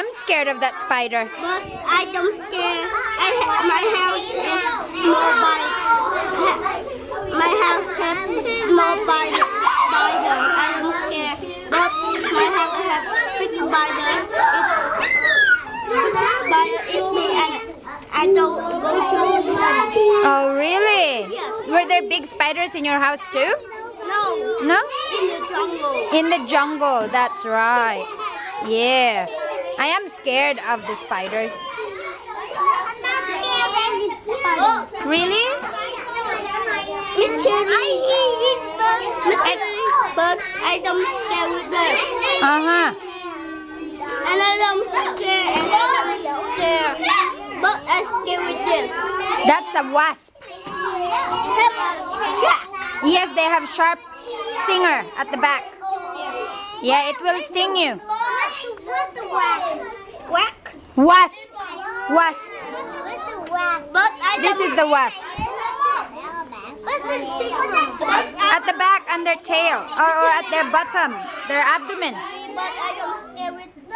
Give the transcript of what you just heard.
am scared of that spider. But I don't scare. My house is small bite. My house has small spider. I don't scare. But my house has big spider. Spider eat me and I don't go to. Oh, really? Yes. Were there big spiders in your house too? No. No? In the jungle. In the jungle, that's right. Yeah. I am scared of the spiders. I'm not scared of any spider. Really? Me too. I eat bugs. But I don't scare with them. Uh-huh. And I don't scare. And I don't scare. But I scare with this. That's a wasp. Shark. Yes, they have sharp stinger at the back. Yeah, it will sting you. What's the whack? Whack? Wasp. Wasp. What's the wasp? But I This is the wasp. What's the stinger? At the back, on their tail, or at their bottom, their abdomen. But I don't scare with this.